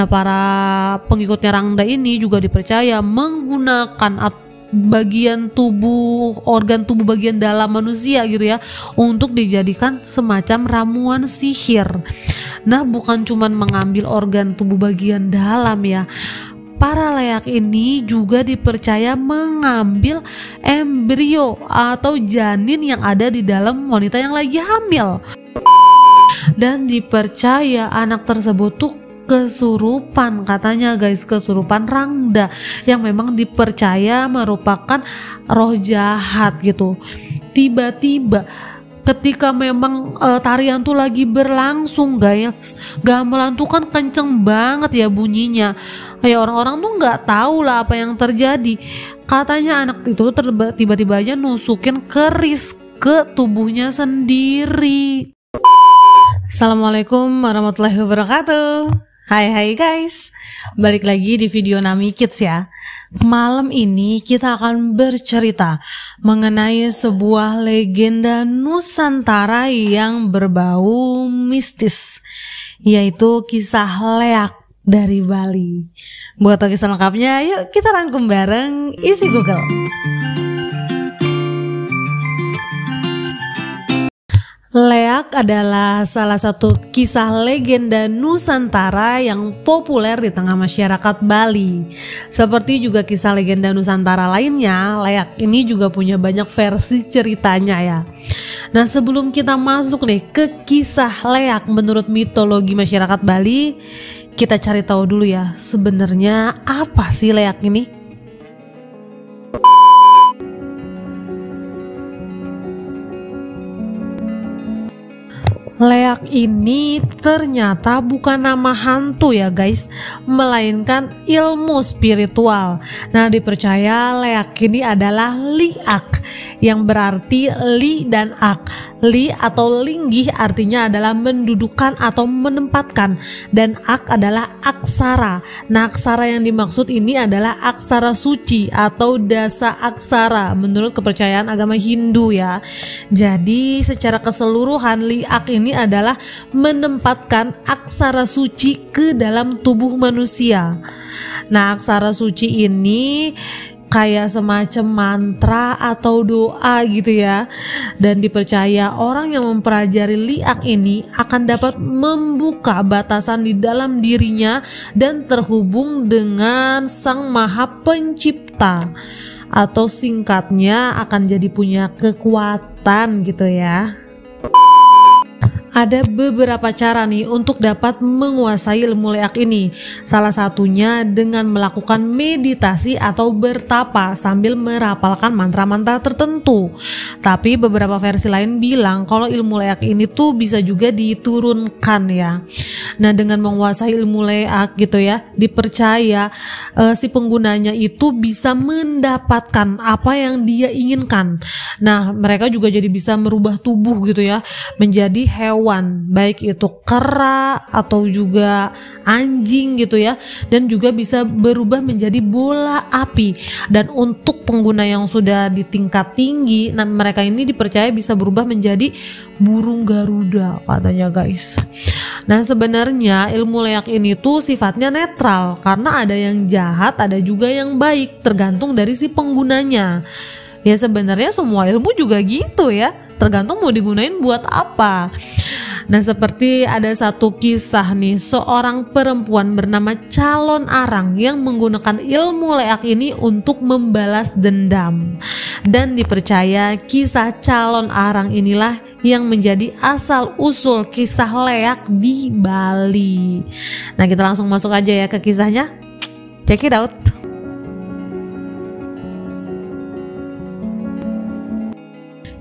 Nah, para pengikutnya Rangda ini juga dipercaya menggunakan bagian tubuh, organ tubuh bagian dalam manusia gitu ya, untuk dijadikan semacam ramuan sihir. Nah, bukan cuman mengambil organ tubuh bagian dalam ya. Para leak ini juga dipercaya mengambil embrio atau janin yang ada di dalam wanita yang lagi hamil. Dan dipercaya anak tersebut tuh kesurupan, katanya guys, kesurupan Rangda yang memang dipercaya merupakan roh jahat gitu. Tiba-tiba ketika memang tarian tuh lagi berlangsung guys, gamelan tuh kan kenceng banget ya bunyinya. Kayak orang-orang tuh nggak tahu lah apa yang terjadi. Katanya anak itu tiba-tiba aja nusukin keris ke tubuhnya sendiri. Assalamualaikum warahmatullahi wabarakatuh. Hai guys, balik lagi di video Nami Kids ya. Malam ini kita akan bercerita mengenai sebuah legenda Nusantara yang berbau mistis, yaitu kisah leak dari Bali. Buat tahu kisah lengkapnya, yuk kita rangkum bareng isi Google. Leak adalah salah satu kisah legenda Nusantara yang populer di tengah masyarakat Bali. Seperti juga kisah legenda Nusantara lainnya, leak ini juga punya banyak versi ceritanya ya. Nah, sebelum kita masuk nih ke kisah leak menurut mitologi masyarakat Bali, kita cari tahu dulu ya, sebenarnya apa sih leak ini? Leak ini ternyata bukan nama hantu ya guys, melainkan ilmu spiritual. Nah, dipercaya leak ini adalah liak, yang berarti li dan ak. Li atau linggih artinya adalah mendudukan atau menempatkan, dan ak adalah aksara. Nah, aksara yang dimaksud ini adalah aksara suci atau dasa aksara menurut kepercayaan agama Hindu ya. Jadi secara keseluruhan liak ini adalah menempatkan aksara suci ke dalam tubuh manusia. Nah, aksara suci ini kayak semacam mantra atau doa gitu ya. Dan dipercaya orang yang mempelajari liak ini akan dapat membuka batasan di dalam dirinya dan terhubung dengan Sang Maha Pencipta, atau singkatnya akan jadi punya kekuatan gitu ya. Ada beberapa cara nih untuk dapat menguasai ilmu leak ini. Salah satunya dengan melakukan meditasi atau bertapa sambil merapalkan mantra-mantra tertentu. Tapi beberapa versi lain bilang kalau ilmu leak ini tuh bisa juga diturunkan ya. Nah, dengan menguasai ilmu leak gitu ya, dipercaya si penggunanya itu bisa mendapatkan apa yang dia inginkan. Nah, mereka juga jadi bisa merubah tubuh gitu ya menjadi hewan, baik itu kera atau juga anjing gitu ya, dan juga bisa berubah menjadi bola api. Dan untuk pengguna yang sudah di tingkat tinggi, nah mereka ini dipercaya bisa berubah menjadi burung Garuda katanya guys. Nah, sebenarnya ilmu leak ini tuh sifatnya netral karena ada yang jahat, ada juga yang baik, tergantung dari si penggunanya. Ya sebenarnya semua ilmu juga gitu ya, tergantung mau digunain buat apa. Nah, seperti ada satu kisah nih, seorang perempuan bernama Calon Arang yang menggunakan ilmu leak ini untuk membalas dendam. Dan dipercaya kisah Calon Arang inilah yang menjadi asal usul kisah leak di Bali. Nah, kita langsung masuk aja ya ke kisahnya. Check it out.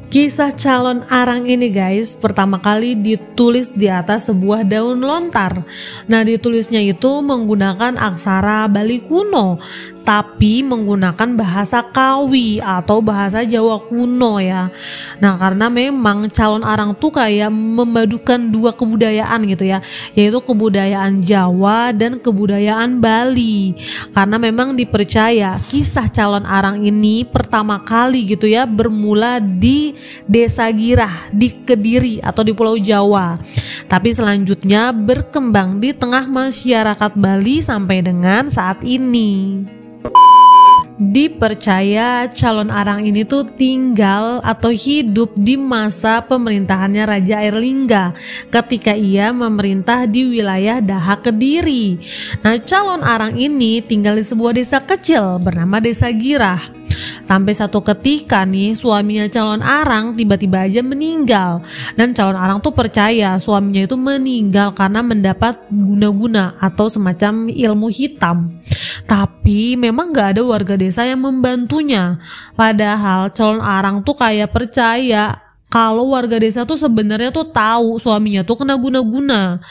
Kisah Calon Arang ini guys pertama kali ditulis di atas sebuah daun lontar. Nah, ditulisnya itu menggunakan aksara Bali kuno. tapi menggunakan bahasa Kawi atau bahasa Jawa kuno ya. Nah, karena memang calon arang tuh kayak memadukan dua kebudayaan gitu ya, yaitu kebudayaan Jawa dan kebudayaan Bali. Karena memang dipercaya kisah calon arang ini pertama kali gitu ya bermula di Desa Girah di Kediri atau di Pulau Jawa. Tapi selanjutnya berkembang di tengah masyarakat Bali sampai dengan saat ini. Dipercaya calon arang ini tuh tinggal atau hidup di masa pemerintahannya Raja Airlingga ketika ia memerintah di wilayah Daha Kediri. Nah, calon arang ini tinggal di sebuah desa kecil bernama Desa Girah. Sampai satu ketika nih suaminya calon arang tiba-tiba aja meninggal, dan calon arang tuh percaya suaminya itu meninggal karena mendapat guna-guna atau semacam ilmu hitam. Tapi memang gak ada warga desa yang membantunya. Padahal calon arang tuh kayak percaya kalau warga desa tuh sebenarnya tuh tahu suaminya tuh kena guna-guna.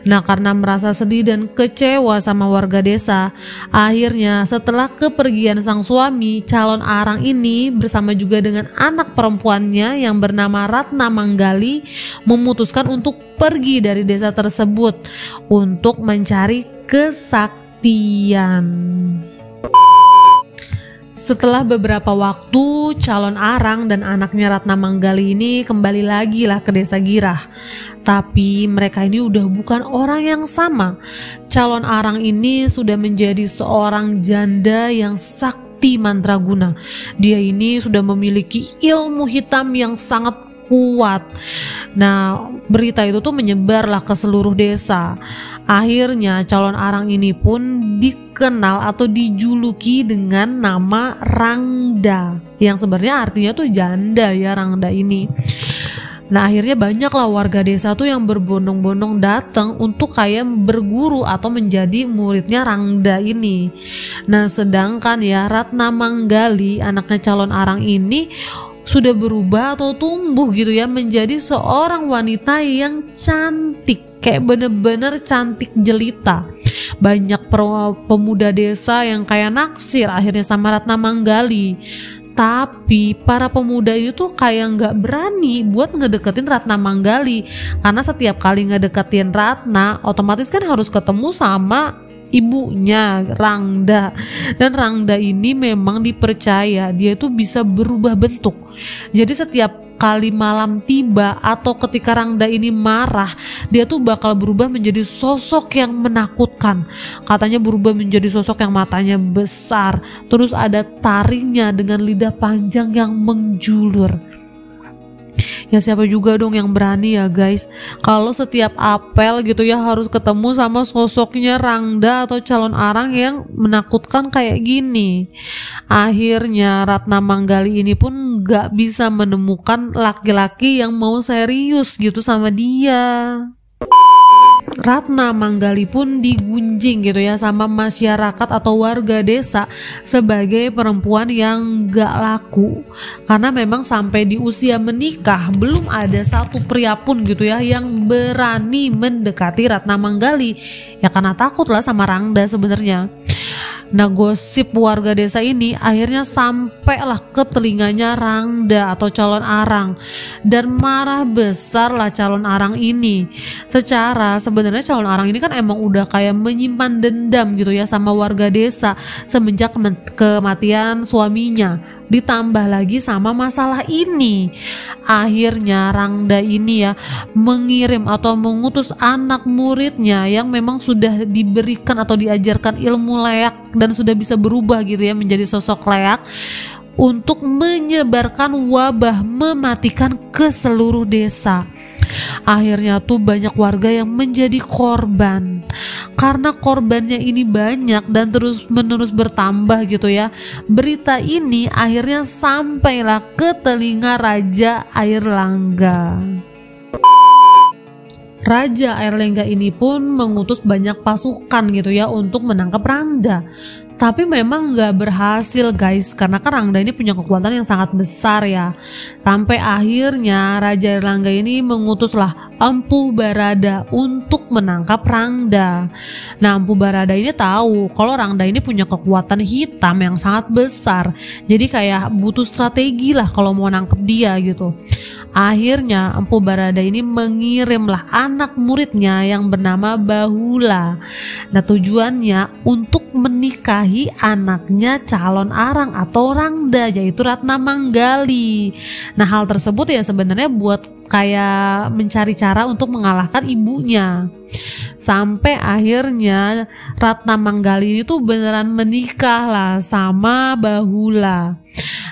Nah, karena merasa sedih dan kecewa sama warga desa, akhirnya setelah kepergian sang suami, calon arang ini bersama juga dengan anak perempuannya yang bernama Ratna Manggali memutuskan untuk pergi dari desa tersebut untuk mencari kesaktian. Setelah beberapa waktu, calon arang dan anaknya Ratna Manggali ini kembali lagi lah ke Desa Girah. Tapi mereka ini udah bukan orang yang sama. Calon arang ini sudah menjadi seorang janda yang sakti mantraguna. Dia ini sudah memiliki ilmu hitam yang sangat kuat. Nah, berita itu tuh menyebarlah ke seluruh desa. Akhirnya calon arang ini pun dikenal atau dijuluki dengan nama Rangda, yang sebenarnya artinya tuh janda ya, Rangda ini. Nah, akhirnya banyaklah warga desa tuh yang berbondong-bondong datang untuk kayak berguru atau menjadi muridnya Rangda ini. Nah, sedangkan ya Ratna Manggali, anaknya calon arang ini sudah berubah atau tumbuh gitu ya menjadi seorang wanita yang cantik, kayak bener-bener cantik jelita. Banyak pemuda desa yang kayak naksir akhirnya sama Ratna Manggali. Tapi para pemuda itu tuh kayak nggak berani buat ngedeketin Ratna Manggali, karena setiap kali ngedeketin Ratna otomatis kan harus ketemu sama ibunya Rangda. Dan Rangda ini memang dipercaya dia tuh bisa berubah bentuk. Jadi setiap kali malam tiba atau ketika Rangda ini marah, dia tuh bakal berubah menjadi sosok yang menakutkan. Katanya berubah menjadi sosok yang matanya besar, terus ada taringnya dengan lidah panjang yang menjulur. Ya siapa juga dong yang berani ya guys, kalau setiap apel gitu ya harus ketemu sama sosoknya Rangda atau calon arang yang menakutkan kayak gini. Akhirnya Ratna Manggali ini pun gak bisa menemukan laki-laki yang mau serius gitu sama dia. Ratna Manggali pun digunjing gitu ya sama masyarakat atau warga desa sebagai perempuan yang gak laku, karena memang sampai di usia menikah belum ada satu pria pun gitu ya yang berani mendekati Ratna Manggali, ya karena takut lah sama Rangda sebenarnya. Nah, gosip warga desa ini akhirnya sampailah ke telinganya Rangda atau calon arang, dan marah besar lah calon arang ini. Secara sebenarnya calon arang ini kan emang udah kayak menyimpan dendam gitu ya sama warga desa semenjak kematian suaminya, ditambah lagi sama masalah ini. Akhirnya Rangda ini ya mengirim atau mengutus anak muridnya yang memang sudah diberikan atau diajarkan ilmu leak dan sudah bisa berubah gitu ya menjadi sosok leak, untuk menyebarkan wabah mematikan ke seluruh desa. Akhirnya tuh banyak warga yang menjadi korban. Karena korbannya ini banyak dan terus menerus bertambah gitu ya, berita ini akhirnya sampailah ke telinga Raja Airlangga. Raja Airlangga ini pun mengutus banyak pasukan gitu ya untuk menangkap Rangda. Tapi memang nggak berhasil guys, karena kan Rangda ini punya kekuatan yang sangat besar ya. Sampai akhirnya Raja Airlangga ini mengutuslah Empu Barada untuk menangkap Rangda. Nah, Empu Barada ini tahu kalau Rangda ini punya kekuatan hitam yang sangat besar. Jadi kayak butuh strategi lah kalau mau nangkep dia gitu. Akhirnya Empu Barada ini mengirimlah anak muridnya yang bernama Bahula. Nah, tujuannya untuk menikahi anaknya calon arang atau Rangda, yaitu Ratna Manggali. Nah, hal tersebut ya sebenarnya buat kayak mencari cara untuk mengalahkan ibunya. Sampai akhirnya Ratna Manggali itu beneran menikah lah sama Bahula.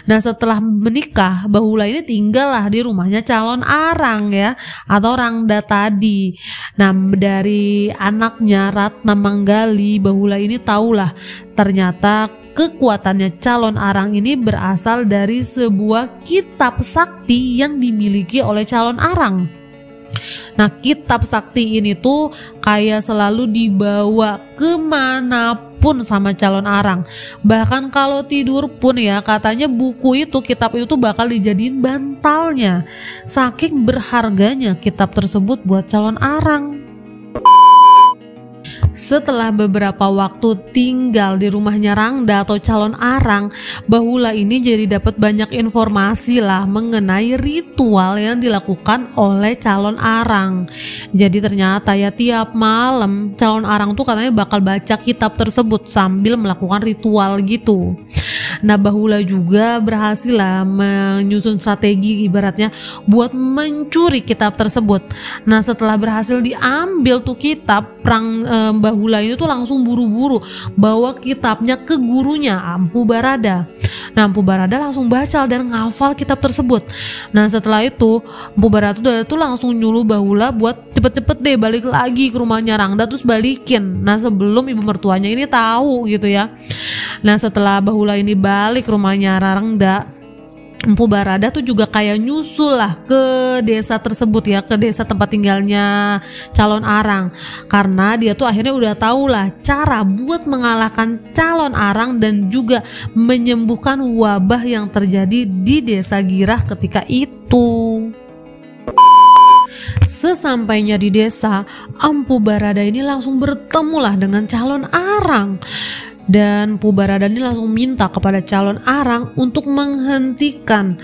Nah, setelah menikah, Bahula ini tinggal lah di rumahnya calon arang ya, atau Rangda tadi. Nah, dari anaknya Ratna Manggali, Bahula ini tahulah ternyata kekuatannya calon arang ini berasal dari sebuah kitab sakti yang dimiliki oleh calon arang. Nah, kitab sakti ini tuh kayak selalu dibawa kemanapun sama calon arang. Bahkan kalau tidur pun ya, katanya buku itu, kitab itu tuh bakal dijadiin bantalnya. Saking berharganya kitab tersebut buat calon arang. Setelah beberapa waktu tinggal di rumahnya Rangda atau calon arang, Bahula ini jadi dapat banyak informasi lah mengenai ritual yang dilakukan oleh calon arang. Jadi ternyata ya tiap malam calon arang tuh katanya bakal baca kitab tersebut sambil melakukan ritual gitu. Nah, Bahula juga berhasil lah menyusun strategi ibaratnya buat mencuri kitab tersebut. Nah, setelah berhasil diambil tuh kitab, Bahula ini tuh langsung buru-buru bawa kitabnya ke gurunya Empu Barada. Nah, Empu Barada langsung baca dan ngafal kitab tersebut. Nah, setelah itu Empu Barada tuh langsung nyuruh Bahula buat cepet-cepet deh balik lagi ke rumahnya Rangda terus balikin. Nah, sebelum ibu mertuanya ini tahu gitu ya. Nah, setelah Bahula ini balik ke rumahnya Rangda, Empu Barada tuh juga kayak nyusul lah ke desa tersebut ya, ke desa tempat tinggalnya calon arang, karena dia tuh akhirnya udah tahu lah cara buat mengalahkan calon arang dan juga menyembuhkan wabah yang terjadi di desa Girah ketika itu. Sesampainya di desa, Empu Barada ini langsung bertemu lah dengan calon arang. Dan Empu Barada ini langsung minta kepada calon arang untuk menghentikan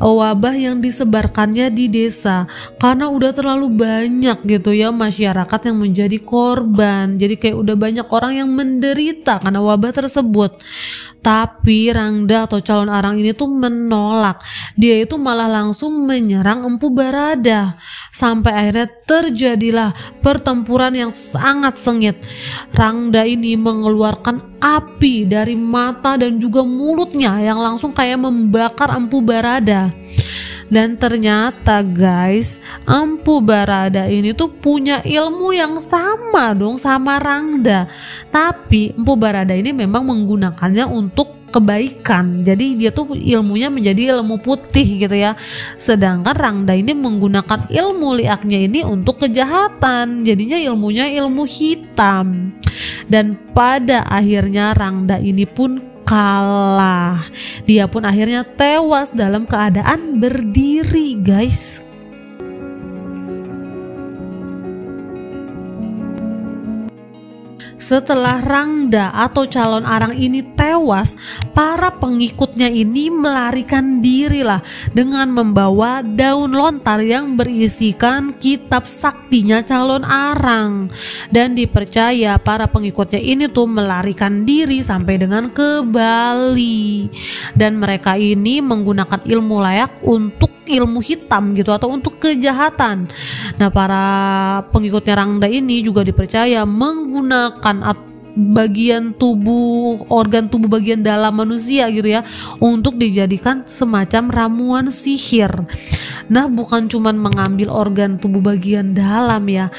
wabah yang disebarkannya di desa, karena udah terlalu banyak gitu ya masyarakat yang menjadi korban. Jadi kayak udah banyak orang yang menderita karena wabah tersebut. Tapi Rangda atau calon arang ini tuh menolak. Dia itu malah langsung menyerang Empu Barada. Sampai akhirnya terjadilah pertempuran yang sangat sengit. Rangda ini mengeluarkan api dari mata dan juga mulutnya yang langsung kayak membakar Empu Barada. Dan ternyata guys, Empu Barada ini tuh punya ilmu yang sama dong sama Rangda. Tapi Empu Barada ini memang menggunakannya untuk kebaikan. Jadi dia tuh ilmunya menjadi ilmu putih gitu ya. Sedangkan Rangda ini menggunakan ilmu liaknya ini untuk kejahatan. Jadinya ilmunya ilmu hitam. Dan pada akhirnya Rangda ini pun kalah. Dia pun akhirnya tewas dalam keadaan berdiri, guys. Setelah Rangda atau calon arang ini tewas, para pengikutnya ini melarikan diri lah dengan membawa daun lontar yang berisikan kitab saktinya calon arang. Dan dipercaya para pengikutnya ini tuh melarikan diri sampai dengan ke Bali. Dan mereka ini menggunakan ilmu layak untuk ilmu hitam gitu atau untuk kejahatan. Nah, para pengikutnya Rangda ini juga dipercaya menggunakan bagian tubuh, organ tubuh bagian dalam manusia gitu ya, untuk dijadikan semacam ramuan sihir. Nah, bukan cuman mengambil organ tubuh bagian dalam ya.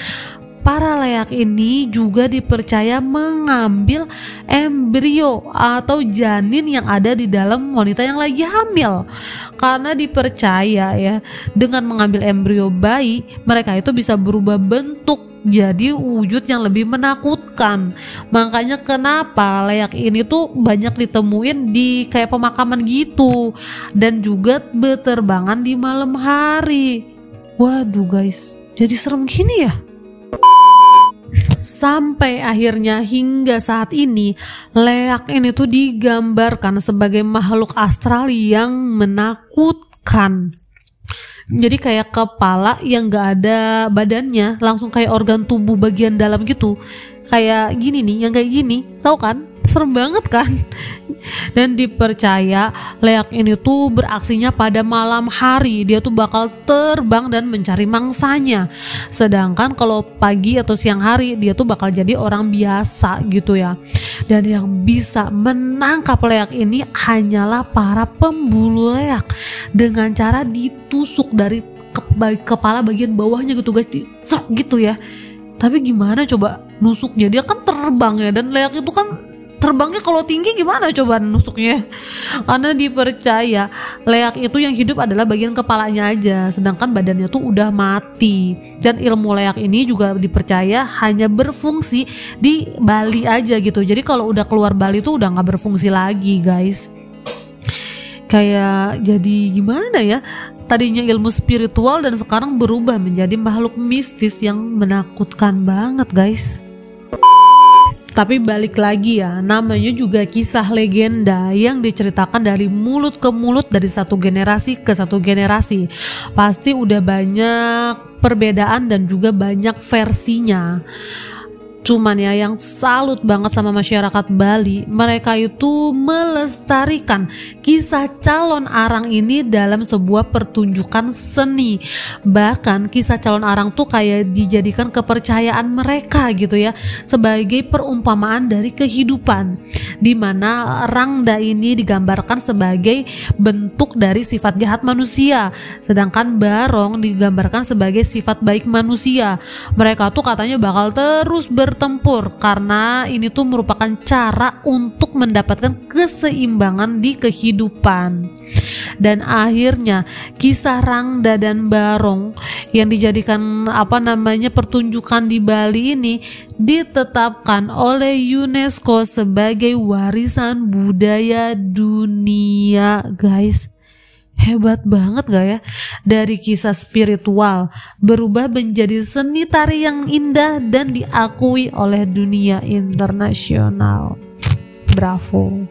Para layak ini juga dipercaya mengambil embrio atau janin yang ada di dalam wanita yang lagi hamil. Karena dipercaya ya, dengan mengambil embrio bayi, mereka itu bisa berubah bentuk jadi wujud yang lebih menakutkan. Makanya kenapa leak ini tuh banyak ditemuin di kayak pemakaman gitu, dan juga berterbangan di malam hari. Waduh guys, jadi serem gini ya. Sampai akhirnya hingga saat ini leak ini tuh digambarkan sebagai makhluk astral yang menakutkan. Jadi kayak kepala yang gak ada badannya, langsung kayak organ tubuh bagian dalam gitu. Kayak gini nih, yang kayak gini, tahu kan? Serem banget kan? Dan dipercaya leak ini tuh beraksinya pada malam hari. Dia tuh bakal terbang dan mencari mangsanya. Sedangkan kalau pagi atau siang hari dia tuh bakal jadi orang biasa gitu ya. Dan yang bisa menangkap leak ini hanyalah para pemburu leak dengan cara ditusuk dari kepala bagian bawahnya gitu guys, dicek gitu ya. Tapi gimana coba nusuknya? Dia kan terbang ya, dan leak itu kan terbangnya kalau tinggi gimana coba nusuknya? Karena dipercaya leak itu yang hidup adalah bagian kepalanya aja, sedangkan badannya tuh udah mati. Dan ilmu leak ini juga dipercaya hanya berfungsi di Bali aja gitu. Jadi kalau udah keluar Bali tuh udah gak berfungsi lagi guys. Kayak jadi gimana ya, tadinya ilmu spiritual dan sekarang berubah menjadi makhluk mistis yang menakutkan banget guys. Tapi balik lagi ya, namanya juga kisah legenda yang diceritakan dari mulut ke mulut, dari satu generasi ke satu generasi. Pasti udah banyak perbedaan dan juga banyak versinya. Cuman ya yang salut banget sama masyarakat Bali, mereka itu melestarikan kisah calon arang ini dalam sebuah pertunjukan seni. Bahkan kisah calon arang tuh kayak dijadikan kepercayaan mereka gitu ya, sebagai perumpamaan dari kehidupan, dimana rangda ini digambarkan sebagai bentuk dari sifat jahat manusia, sedangkan barong digambarkan sebagai sifat baik manusia. Mereka tuh katanya bakal terus bertempur karena ini tuh merupakan cara untuk mendapatkan keseimbangan di kehidupan. Dan akhirnya kisah rangda dan barong yang dijadikan pertunjukan di Bali ini ditetapkan oleh UNESCO sebagai warisan budaya dunia guys. Hebat banget gak ya? Dari kisah spiritual berubah menjadi seni tari yang indah dan diakui oleh dunia internasional. Bravo.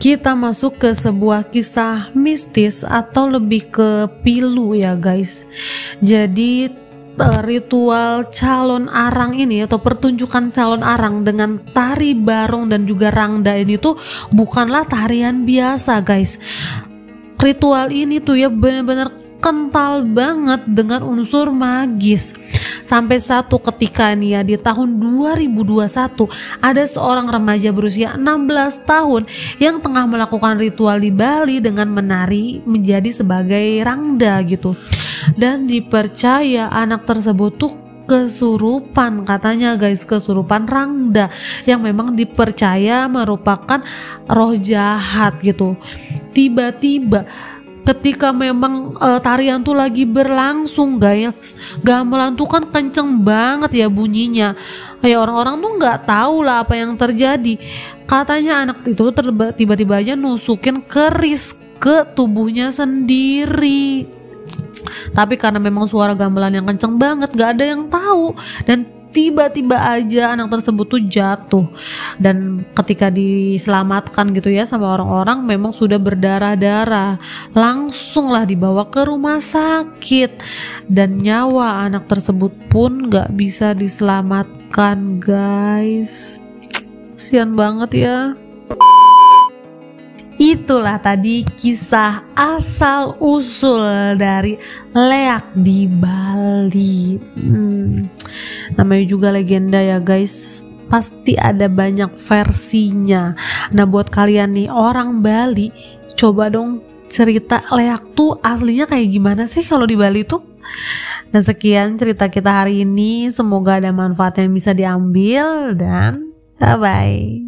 Kita masuk ke sebuah kisah mistis atau lebih ke pilu ya guys. Jadi ritual calon arang ini atau pertunjukan calon arang dengan tari barong dan juga rangda ini tuh bukanlah tarian biasa guys. Ritual ini tuh ya benar-benar kental banget dengan unsur magis. Sampai satu ketika nih ya, di tahun 2021 ada seorang remaja berusia 16 tahun yang tengah melakukan ritual di Bali dengan menari menjadi sebagai rangda gitu. Dan dipercaya anak tersebut tuh kesurupan, katanya guys, kesurupan rangda yang memang dipercaya merupakan roh jahat gitu. Tiba-tiba ketika memang tarian tuh lagi berlangsung guys, gamelan tuh kan kenceng banget ya bunyinya. Kayak orang-orang tuh nggak tahu lah apa yang terjadi. Katanya anak itu tiba-tiba aja nusukin keris ke tubuhnya sendiri. Tapi karena memang suara gamelan yang kenceng banget, gak ada yang tahu, dan tiba-tiba aja anak tersebut tuh jatuh. Dan ketika diselamatkan gitu ya sama orang-orang, memang sudah berdarah-darah, langsunglah dibawa ke rumah sakit, dan nyawa anak tersebut pun gak bisa diselamatkan guys. Kasian banget ya. Itulah tadi kisah asal usul dari leak di Bali. Namanya juga legenda ya guys, pasti ada banyak versinya. Nah buat kalian nih orang Bali, coba dong cerita leak tuh aslinya kayak gimana sih kalau di Bali tuh. Dan sekian cerita kita hari ini, semoga ada manfaat yang bisa diambil, dan bye-bye.